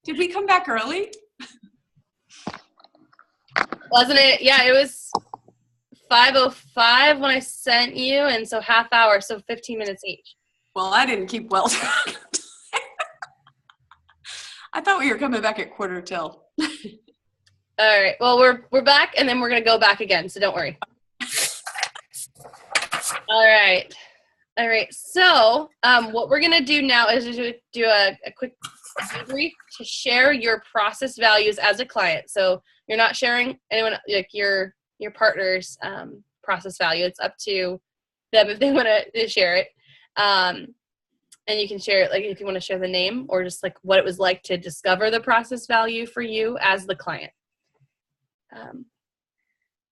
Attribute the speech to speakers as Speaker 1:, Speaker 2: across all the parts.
Speaker 1: Did we come back early?
Speaker 2: Wasn't it? Yeah, it was 5:05 when I sent you, and so half hour, so 15 minutes each.
Speaker 1: Well, I didn't keep well track. I thought we were coming back at 1:45.
Speaker 2: All right. Well, we're back, and then we're gonna go back again. So don't worry. All right. So what we're gonna do now is do a quick debrief to share your process values as a client. So you're not sharing anyone like your partner's process value. It's up to them if they want to share it. And you can share it, like if you want to share the name or just like what it was like to discover the process value for you as the client.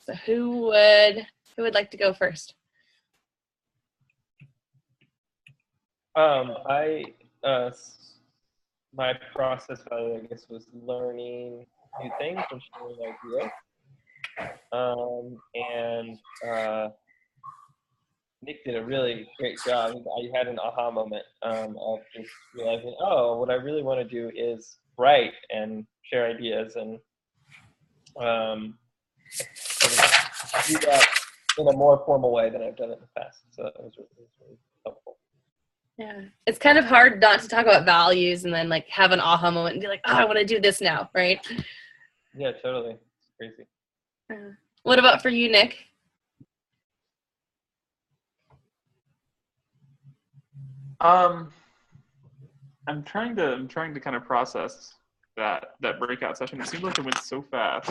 Speaker 2: So who would like to go first?
Speaker 3: My process value, I guess, was learning new things and sharing ideas. And Nick did a really great job. I had an aha moment of just realizing, oh, what I really want to do is write and share ideas and do that in a more formal way than I've done it in the past. So that was really helpful.
Speaker 2: Yeah, it's kind of hard not to talk about values and then like have an aha moment and be like, oh, I want to do this now, right?
Speaker 3: Yeah, totally. It's crazy.
Speaker 2: What about for you, Nick?
Speaker 4: I'm trying to kind of process that breakout session. It seemed like it went so fast.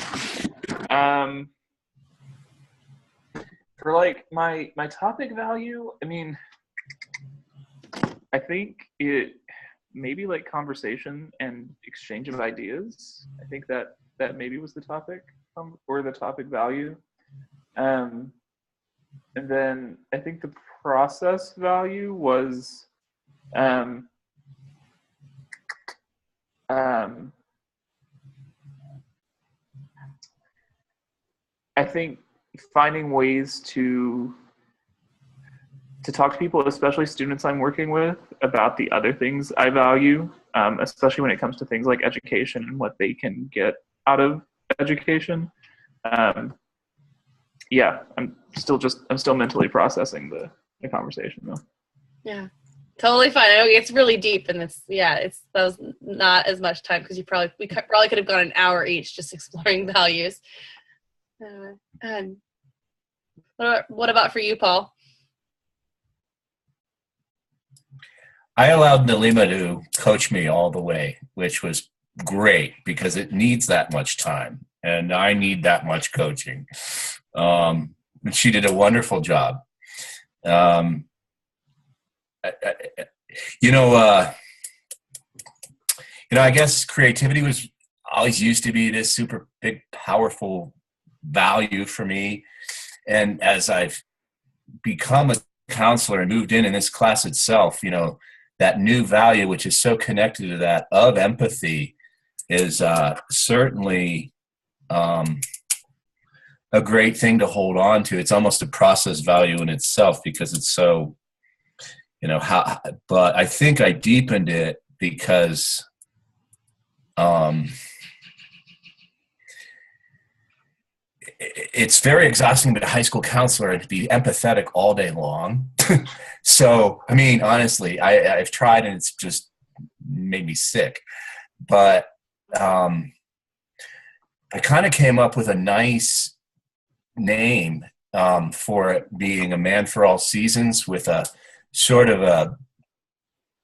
Speaker 4: For like my topic value, I mean, I think it maybe like conversation and exchange of ideas. I think that maybe was the topic or the topic value. And then I think the process value was I think finding ways to talk to people, especially students I'm working with, about the other things I value, especially when it comes to things like education and what they can get out of education. Yeah, I'm still mentally processing the conversation though.
Speaker 2: Yeah, totally fine. I know it gets really deep, and that was not as much time because we probably could have gone an hour each just exploring values. What about for you, Paul?
Speaker 5: I allowed Nalima to coach me all the way, which was great because it needs that much time, and I need that much coaching. And she did a wonderful job. I guess creativity was always used to be this super big, powerful value for me. And as I've become a counselor and moved in this class itself, that new value, which is so connected to that of empathy, is certainly a great thing to hold on to. It's almost a process value in itself because it's so, but I think I deepened it because it's very exhausting to be a high school counselor and to be empathetic all day long. So, I mean, honestly, I've tried and it's just made me sick. But I kind of came up with a nice name for it being a man for all seasons with a sort of a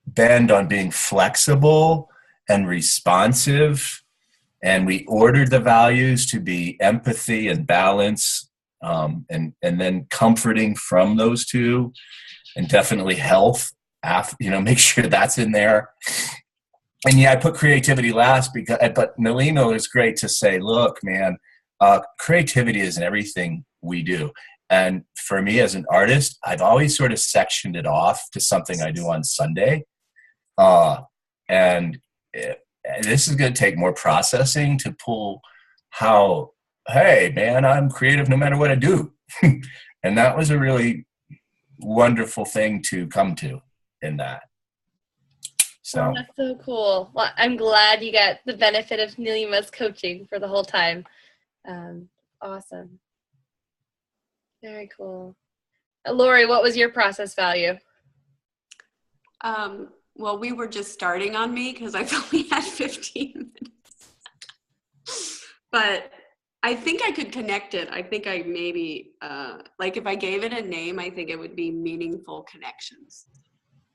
Speaker 5: bend on being flexible and responsive. And we ordered the values to be empathy and balance, and then comforting from those two, and definitely health. Make sure that's in there. And yeah, I put creativity last but Nalima was great to say, look, man, creativity is in everything we do. And for me as an artist, I've always sort of sectioned it off to something I do on Sunday. This is going to take more processing to pull hey, man, I'm creative no matter what I do. And that was a really wonderful thing to come to in that. So
Speaker 2: that's so cool. Well, I'm glad you got the benefit of Nilima's coaching for the whole time. Awesome. Very cool. Lori, what was your process value?
Speaker 1: Well, we were just starting on me because I've only had 15 minutes. But I think I could connect it. I think I maybe, like if I gave it a name, I think it would be meaningful connections.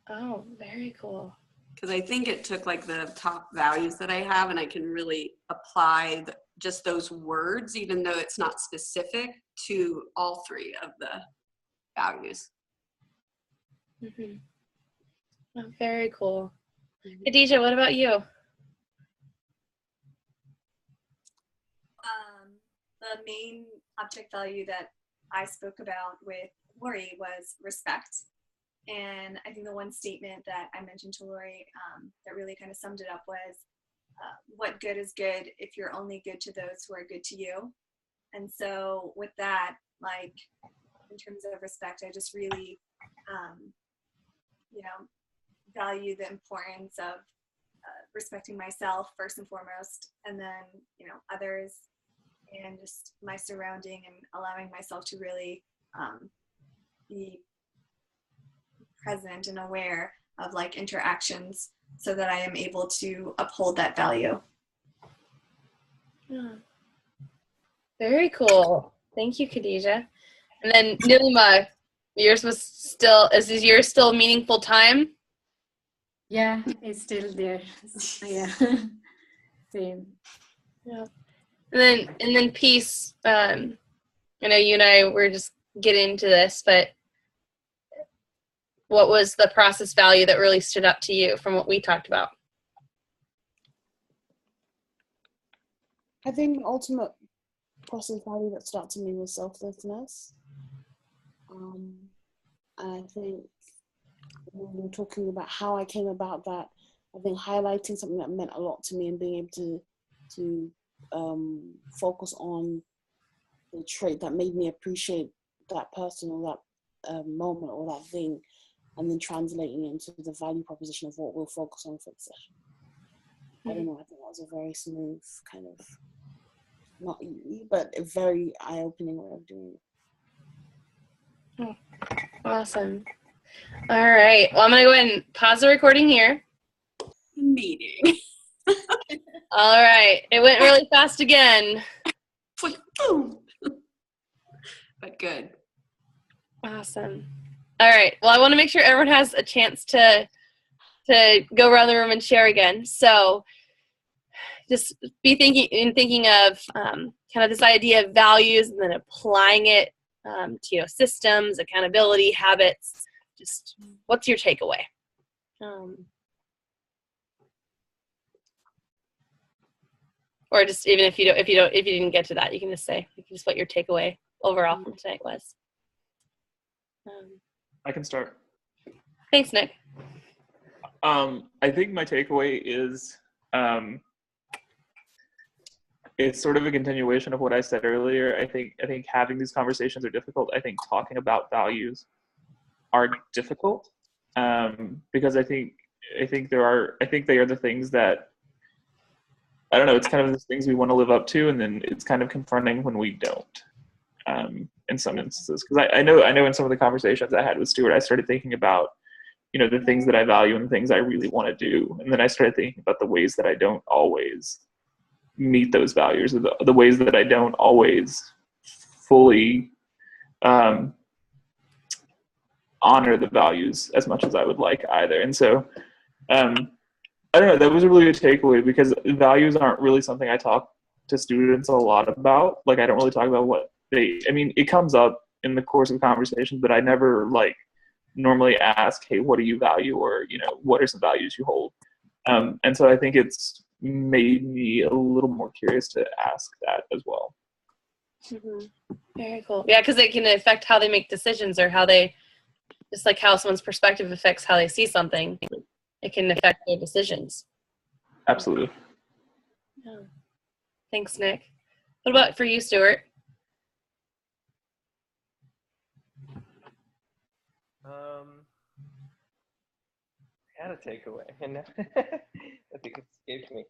Speaker 2: Oh, very cool.
Speaker 1: Because I think it took like the top values that I have and I can really apply just those words, even though it's not specific, to all three of the values.
Speaker 2: Mm-hmm. Oh, very cool. Khadijah, what about you?
Speaker 6: The main object value that I spoke about with Lori was respect. And I think the one statement that I mentioned to Lori that really kind of summed it up was, what good is good if you're only good to those who are good to you? And so with that, like in terms of respect, I just really, value the importance of respecting myself first and foremost, and then, others, and just my surrounding, and allowing myself to really be present and aware of like interactions so that I am able to uphold that value.
Speaker 2: Yeah. Very cool. Thank you, Khadijah. And then Nilima, yours is yours still meaningful time?
Speaker 7: Yeah, it's still there. Yeah. Same.
Speaker 2: Yeah. And then peace. I know you and I were just getting into this, but what was the process value that really stood up to you from what we talked about?
Speaker 8: I think the ultimate process value that stood out to me was selflessness. And I think when we were talking about how I came about that, I think highlighting something that meant a lot to me and being able to focus on the trait that made me appreciate that person or that moment or that thing, and then translating it into the value proposition of what we'll focus on for the session. I don't know, I think that was a very smooth kind of, not easy, but a very eye-opening way of doing it.
Speaker 2: Oh, awesome. All right. Well, I'm going to go ahead and pause the recording here.
Speaker 1: Meeting.
Speaker 2: All right. It went really fast again.
Speaker 1: It's like, boom. But good.
Speaker 2: Awesome. All right. Well, I want to make sure everyone has a chance to go around the room and share again. So just be thinking of kind of this idea of values and then applying it to systems, accountability, habits. Just what's your takeaway? Or just even if you didn't get to that, you can just say just what your takeaway overall from tonight was.
Speaker 4: I can start.
Speaker 2: Thanks, Nick.
Speaker 4: I think my takeaway is it's sort of a continuation of what I said earlier. I think having these conversations are difficult. I think talking about values are difficult because I think they are the things that, I don't know, it's kind of the things we want to live up to, and then it's kind of confronting when we don't in some instances. Because I know in some of the conversations I had with Stuart, I started thinking about, the things that I value and the things I really want to do. And then I started thinking about the ways that I don't always meet those values, or the ways that I don't always fully honor the values as much as I would like either. And so, I don't know, that was a really good takeaway, because values aren't really something I talk to students a lot about. Like, I don't really talk about it comes up in the course of conversations, but I never normally ask, hey, what do you value? Or, what are some values you hold? And so I think it's made me a little more curious to ask that as well.
Speaker 2: Mm-hmm. Very cool. Yeah, because it can affect how they make decisions, or how they, just like how someone's perspective affects how they see something, it can affect their decisions.
Speaker 4: Absolutely.
Speaker 2: Yeah. Thanks, Nick. What about for you, Stuart?
Speaker 3: had a takeaway, and now I think it escaped me.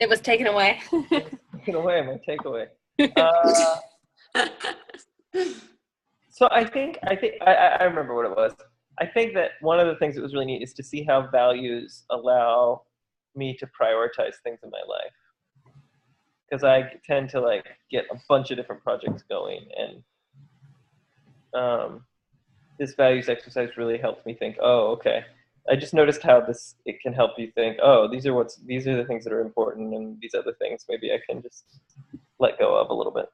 Speaker 2: It was taken away.
Speaker 3: Taken away, my takeaway. So I remember what it was. I think that one of the things that was really neat is to see how values allow me to prioritize things in my life. Because I tend to like get a bunch of different projects going, and this values exercise really helped me think, oh, okay. I just noticed how it can help you think, oh, these are the things that are important, and these other things maybe I can just let go of a little bit.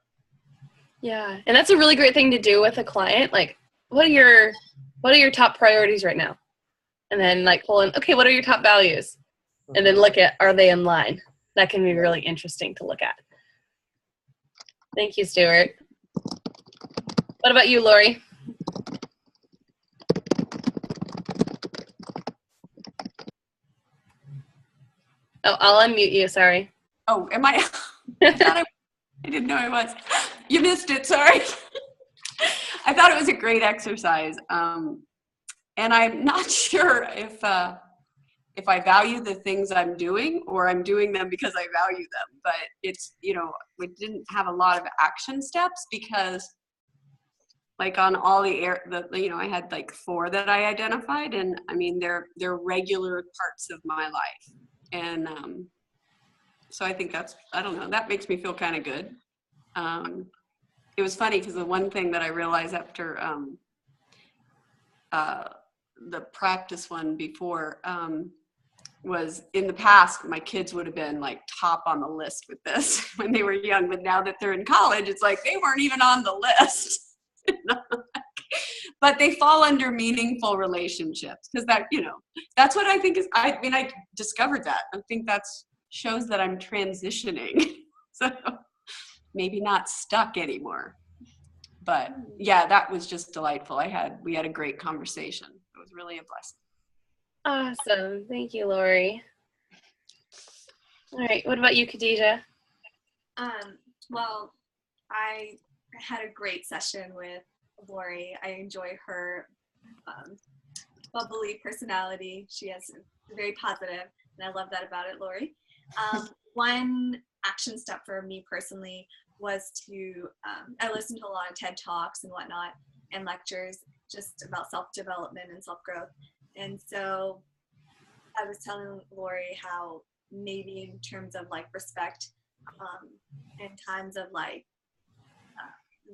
Speaker 2: Yeah, and that's a really great thing to do with a client. Like, what are your top priorities right now? And then like pull in, okay, what are your top values? And then look at, are they in line? That can be really interesting to look at. Thank you, Stuart. What about you, Lori? Oh, I'll unmute you, sorry.
Speaker 1: Oh, am I? I didn't know I was. You missed it, sorry. I thought it was a great exercise. And I'm not sure if I value the things I'm doing or I'm doing them because I value them. But it's, we didn't have a lot of action steps because like on all I had like 4 that I identified, and I mean, they're regular parts of my life. And so I think that makes me feel kind of good. It was funny because the one thing that I realized after the practice one before was in the past, my kids would have been like top on the list with this when they were young, but now that they're in college, it's like they weren't even on the list. But they fall under meaningful relationships because that's what I think is, I discovered that. I think shows that I'm transitioning. So maybe not stuck anymore. But yeah, that was just delightful. We had a great conversation. It was really a blessing.
Speaker 2: Awesome. Thank you, Lori. All right. What about you, Khadijah?
Speaker 6: Well, I had a great session with Lori. I enjoy her bubbly personality. She has very positive, and I love that about it, Lori. One action step for me personally was to, I listened to a lot of TED Talks and whatnot and lectures just about self-development and self-growth. And so I was telling Lori how maybe in terms of like respect, in times of like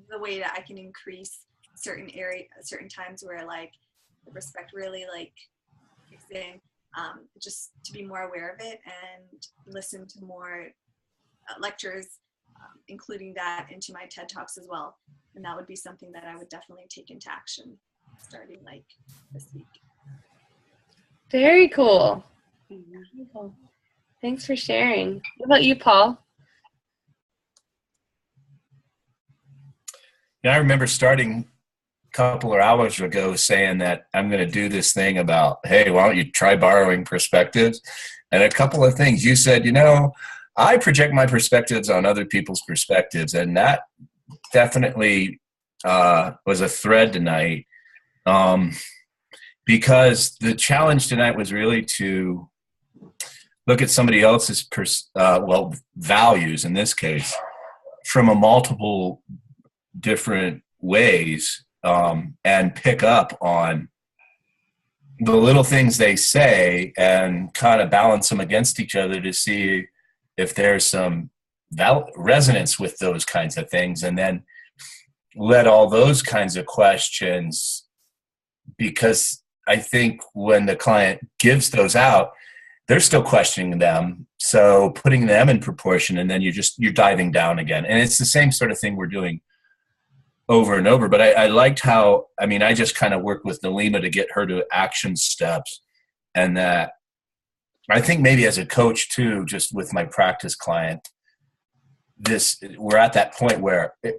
Speaker 6: the way that I can increase certain times where like the respect really like kicks in, just to be more aware of it and listen to more lectures, including that into my TED Talks as well. And that would be something that I would definitely take into action starting like this week.
Speaker 2: Very cool. Thanks for sharing. What about you, Paul?
Speaker 5: Yeah, I remember starting a couple of hours ago saying that I'm going to do this thing about, hey, why don't you try borrowing perspectives? And a couple of things you said, I project my perspectives on other people's perspectives. And that definitely was a thread tonight. Because the challenge tonight was really to look at somebody else's values in this case from a multiple different ways, and pick up on the little things they say and kind of balance them against each other to see if there's some resonance with those kinds of things, and then let all those kinds of questions, because I think when the client gives those out, they're still questioning them. So putting them in proportion, and then you're diving down again. And it's the same sort of thing we're doing over and over. But I liked how, I just kind of worked with Nalima to get her to action steps. And that I think maybe as a coach too, just with my practice client, we're at that point where the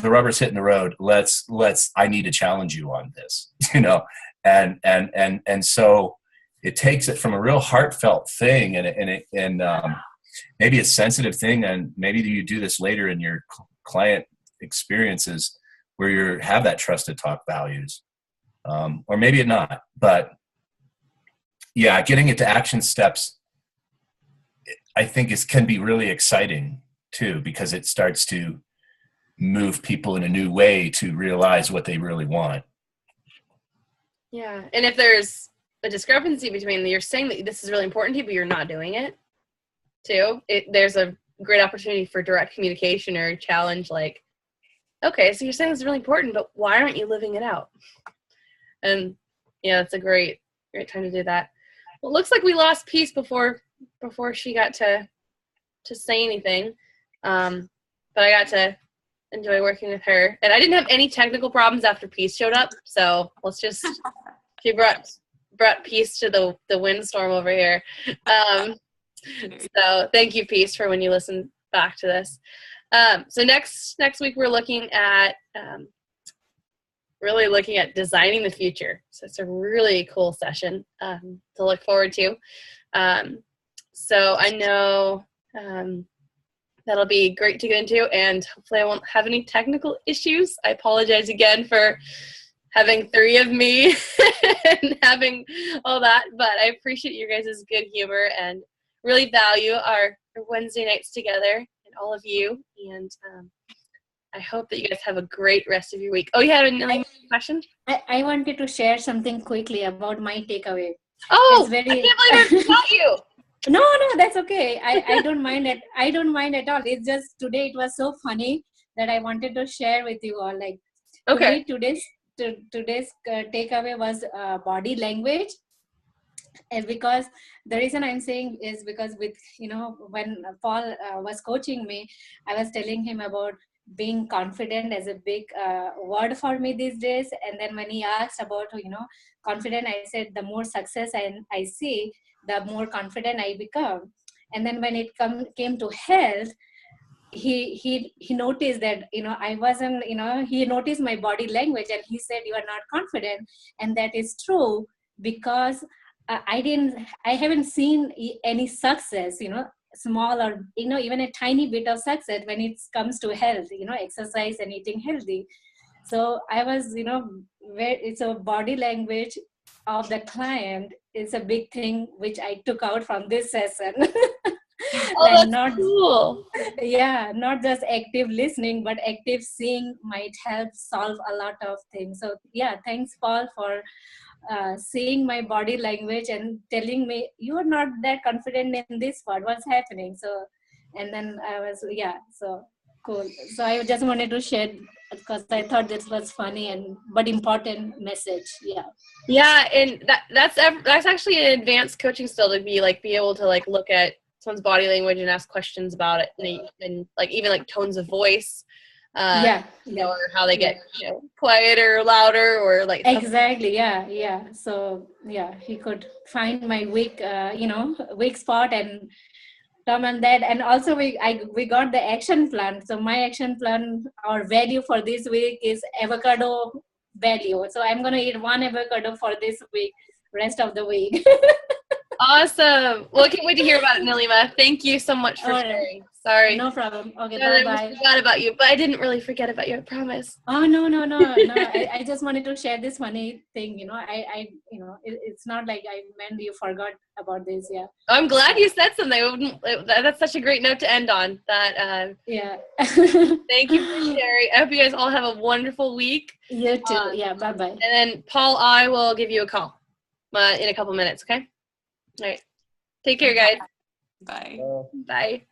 Speaker 5: rubber's hitting the road. I need to challenge you on this, and so it takes it from a real heartfelt thing and maybe a sensitive thing. And maybe you do this later in your client experiences where you have that trusted talk values, or maybe not, but yeah, getting into action steps, I think can be really exciting too, because it starts to move people in a new way to realize what they really want.
Speaker 2: Yeah. And if there's a discrepancy between you're saying that this is really important to you, but you're not doing it too, there's a great opportunity for direct communication or challenge, like, okay, so you're saying it's really important, but why aren't you living it out? And yeah, it's a great time to do that. Well, it looks like we lost Peace before she got to say anything. But I got to enjoy working with her. And I didn't have any technical problems after Peace showed up. So let's just, she brought Peace to the windstorm over here. So thank you, Peace, for when you listen back to this. So next week we're looking at really looking at designing the future. So it's a really cool session to look forward to. So I know that'll be great to get into, and hopefully I won't have any technical issues. I apologize again for having 3 of me and having all that, but I appreciate you guys' good humor and really value our Wednesday nights together and all of you. And I hope that you guys have a great rest of your week. Oh, you had a question?
Speaker 7: I wanted to share something quickly about my takeaway.
Speaker 2: Oh,
Speaker 7: I
Speaker 2: can't believe I forgot you.
Speaker 7: No, that's okay. I don't mind it. I don't mind at all. It's just today it was so funny that I wanted to share with you all. Like,
Speaker 2: okay,
Speaker 7: today's takeaway was body language. And because the reason I'm saying is because with, when Paul was coaching me, I was telling him about being confident as a big word for me these days. And then when he asked about, confident, I said the more success I see, the more confident I become. And then when it came to health, he noticed that, I wasn't, he noticed my body language and he said, you are not confident. And that is true because I haven't seen any success, small or, even a tiny bit of success when it comes to health, exercise and eating healthy. So I was, it's a body language of the client is a big thing, which I took out from this session.
Speaker 2: Oh, that's
Speaker 7: not
Speaker 2: cool.
Speaker 7: Yeah, not just active listening, but active seeing might help solve a lot of things. So yeah, thanks, Paul, for seeing my body language and telling me you're not that confident in this part. What's happening? So, and then I was so cool. So I just wanted to share because I thought this was funny but important message.
Speaker 2: Yeah, and that's actually an advanced coaching skill to be able to look at someone's body language and ask questions about it, and even tones of voice, or how they get quieter or louder or
Speaker 7: exactly. So he could find my weak spot and come on that. And also we got the action plan. So my action plan or value for this week is avocado value. So I'm gonna eat 1 avocado for this week, rest of the week.
Speaker 2: Awesome. Well, I can't wait to hear about it, Nilima. Thank you so much for sharing. Sorry.
Speaker 7: No problem. Okay,
Speaker 2: I
Speaker 7: bye-bye.
Speaker 2: forgot about you, but I didn't really forget about you, I promise.
Speaker 7: Oh, no. I just wanted to share this funny thing, it's not like I meant you forgot about this,
Speaker 2: I'm glad you said something. That's such a great note to end on. Thank you for sharing. I hope you guys all have a wonderful week.
Speaker 7: You too. Bye-bye.
Speaker 2: And then, Paul, I will give you a call in a couple minutes, okay? All right. Take care, guys.
Speaker 1: Bye.
Speaker 2: Bye.